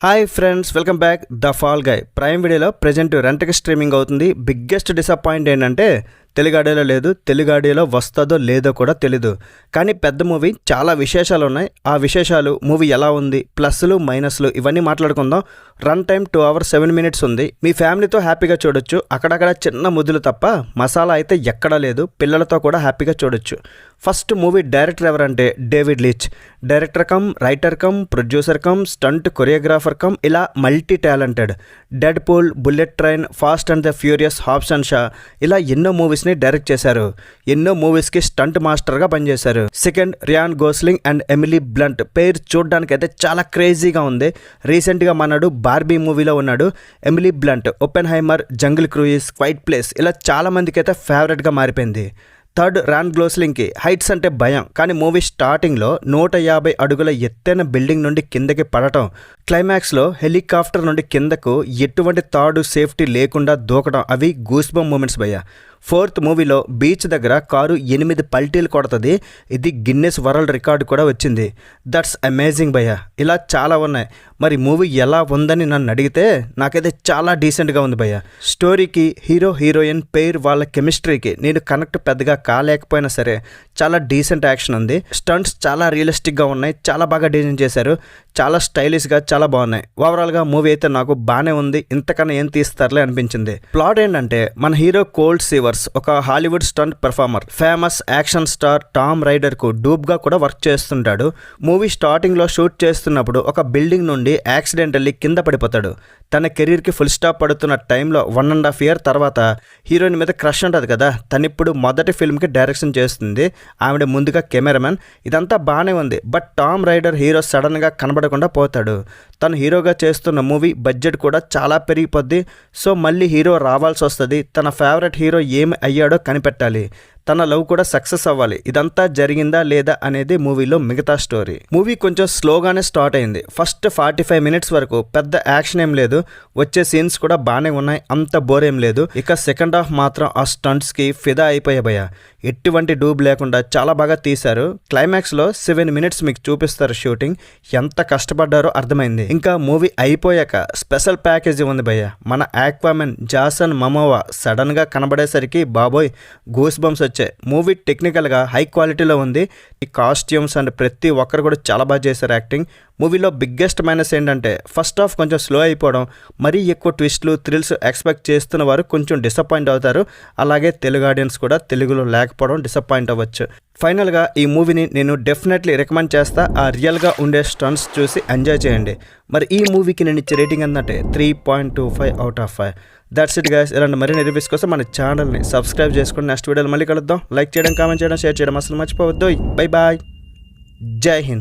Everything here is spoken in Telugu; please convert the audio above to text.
Hi friends, welcome back. The fall guy prime వీడియోలో ప్రజెంట్ రెంట్కి స్ట్రీమింగ్ అవుతుంది. బిగ్గెస్ట్ డిసప్పాయింట్ ఏంటంటే తెలుగు ఆడియోలో లేదు. తెలుగు ఆడియోలో వస్తుందో లేదో కూడా తెలీదు. కానీ పెద్ద మూవీ, చాలా విశేషాలు ఉన్నాయి. ఆ విశేషాలు, మూవీ ఎలా ఉంది, ప్లస్లు మైనస్లు ఇవన్నీ మాట్లాడుకుందాం. రన్ టైం 2 hours 7 minutes ఉంది. మీ ఫ్యామిలీతో హ్యాపీగా చూడొచ్చు. అక్కడక్కడ చిన్న ముద్దులు తప్ప మసాలా అయితే ఎక్కడా లేదు. పిల్లలతో కూడా హ్యాపీగా చూడొచ్చు. ఫస్ట్ మూవీ డైరెక్టర్ ఎవరంటే David Leitch. Director cum, writer cum, producer cum, stunt choreographer cum, ఇలా multi talented. Deadpool, bullet train, fast and the furious, Hobbs and Shaw, ఇలా ఎన్నో మూవీస్ని డైరెక్ట్ చేశారు. ఎన్నో మూవీస్కి స్టంట్ మాస్టర్గా పనిచేశారు. Second, Ryan Gosling and Emily Blunt. పేరు చూడడానికి అయితే చాలా క్రేజీగా ఉంది. రీసెంట్గా మనడు బార్బీ మూవీలో ఉన్నాడు. Emily Blunt Oppenheimer, Jungle Cruise, Quiet Place, ఇలా చాలా మందికి అయితే ఫేవరెట్గా మారిపోయింది. థర్డ్, ర్యాన్ గ్లోస్లింగ్కి హైట్స్ అంటే భయం, కానీ మూవీ స్టార్టింగ్లో 150 అడుగుల ఎత్తైన బిల్డింగ్ నుండి కిందకి పడటం, క్లైమాక్స్లో హెలికాప్టర్ నుండి కిందకు ఎటువంటి తాడు సేఫ్టీ లేకుండా దూకడం, అవి గూస్బంప్ మూమెంట్స్ భయ్య. ఫోర్త్, మూవీలో బీచ్ దగ్గర కారు 8 పల్టీలు కొడుతుంది. ఇది గిన్నెస్ వరల్డ్ రికార్డు కూడా వచ్చింది. దట్స్ అమేజింగ్ భయ్య. ఇలా చాలా ఉన్నాయి. మరి మూవీ ఎలా ఉందని నన్ను అడిగితే నాకైతే చాలా డీసెంట్గా ఉంది భయ్య. స్టోరీకి, హీరో హీరోయిన్ పేర్, వాళ్ళ కెమిస్ట్రీకి నేను కనెక్ట్ పెద్దగా కాలేకపోయినా సరే చాలా డీసెంట్ యాక్షన్ ఉంది. స్టంట్స్ చాలా రియలిస్టిక్గా ఉన్నాయి. చాలా బాగా డిజైన్ చేశారు. చాలా స్టైలిష్గా, చాలా బాగున్నాయి. ఓవరాల్గా మూవీ అయితే నాకు బాగానే ఉంది. ఇంతకన్నా ఏం తీస్తారులే అనిపించింది. ప్లాట్ ఏంటంటే, మన హీరో కోల్డ్ సీవర్స్ ఒక Hollywood stunt performer. Famous action star Tom రైడర్కు డూబ్గా కూడా వర్క్ చేస్తుంటాడు. మూవీ స్టార్టింగ్లో షూట్ చేస్తున్నప్పుడు ఒక బిల్డింగ్ నుండి యాక్సిడెంటల్లీ కింద పడిపోతాడు. తన కెరీర్కి ఫుల్ స్టాప్ పడుతున్న టైంలో 1.5 year తర్వాత హీరోయిన్ మీద క్రష్ ఉంటుంది కదా. తనిప్పుడు మొదటి ఫిల్మ్కి డైరెక్షన్ చేస్తుంది. ఆవిడ ముందుగా కెమెరామెన్. ఇదంతా బాగానే ఉంది. బట్ టామ్ రైడర్ హీరో సడన్గా కనబడకుండా పోతాడు. తను హీరోగా చేస్తున్న మూవీ బడ్జెట్ కూడా చాలా పెరిగిపోద్ది. సో మళ్ళీ హీరో రావాల్సి వస్తుంది. తన ఫేవరెట్ హీరో ఏమి అయ్యాడో కనిపెట్టాలి. తన లవ్ కూడా సక్సెస్ అవ్వాలి. ఇదంతా జరిగిందా లేదా అనేది మూవీలో మిగతా స్టోరీ. మూవీ కొంచెం స్లోగానే స్టార్ట్ అయింది. ఫస్ట్ 45 minutes వరకు పెద్ద యాక్షన్ ఏం లేదు. వచ్చే సీన్స్ కూడా బాగానే ఉన్నాయి. అంత బోర్ ఏం లేదు. ఇక సెకండ్ హాఫ్ మాత్రం ఆ స్టంట్స్కి ఫిదా అయిపోయా. ఎటువంటి డూబ్ లేకుండా చాలా బాగా తీశారు. క్లైమాక్స్లో 7 minutes మీకు చూపిస్తారు షూటింగ్. ఎంత కష్టపడ్డారో అర్థమైంది. ఇంకా మూవీ అయిపోయాక స్పెషల్ ప్యాకేజీ ఉంది భయ్య. మన ఆక్వామెన్ జాసన్ మమోవా సడన్గా కనబడేసరికి బాబోయ్ గూస్ బంప్స్ వచ్చాయి. మూవీ టెక్నికల్గా హై క్వాలిటీలో ఉంది. ఈ కాస్ట్యూమ్స్ అండ్ ప్రతి ఒక్కరు కూడా చాలా బాగా చేశారు యాక్టింగ్. మూవీలో బిగ్గెస్ట్ మైనస్ ఏంటంటే ఫస్ట్ హాఫ్ కొంచెం స్లో అయిపోవడం. మరీ ఎక్కువ ట్విస్ట్లు, థ్రిల్స్ ఎక్స్పెక్ట్ చేస్తున్న వారు కొంచెం డిసప్పాయింట్ అవుతారు. అలాగే తెలుగు ఆడియన్స్ కూడా తెలుగులో లేకపోవడం డిసప్పాయింట్ అవ్వచ్చు. ఫైనల్గా ఈ మూవీని నేను డెఫినెట్లీ రికమెండ్ చేస్తా. ఆ రియల్గా ఉండే స్టంట్స్ చూసి ఎంజాయ్ చేయండి. మరి ఈ మూవీకి నేను ఇచ్చే రేటింగ్ ఏంటంటే 3.25 out of 5. That's it guys. ఇలాంటి మరిన్ని రివ్యూస్ కోసం మన ఛానల్ని సబ్స్క్రైబ్ చేసుకుని నెక్స్ట్ వీడియోలో మళ్ళీ కలుద్దాం. లైక్ చేయడం, కామెంట్ చేయడం, షేర్ చేయడం అసలు మర్చిపోవద్దు. Bye bye. జై హింద్.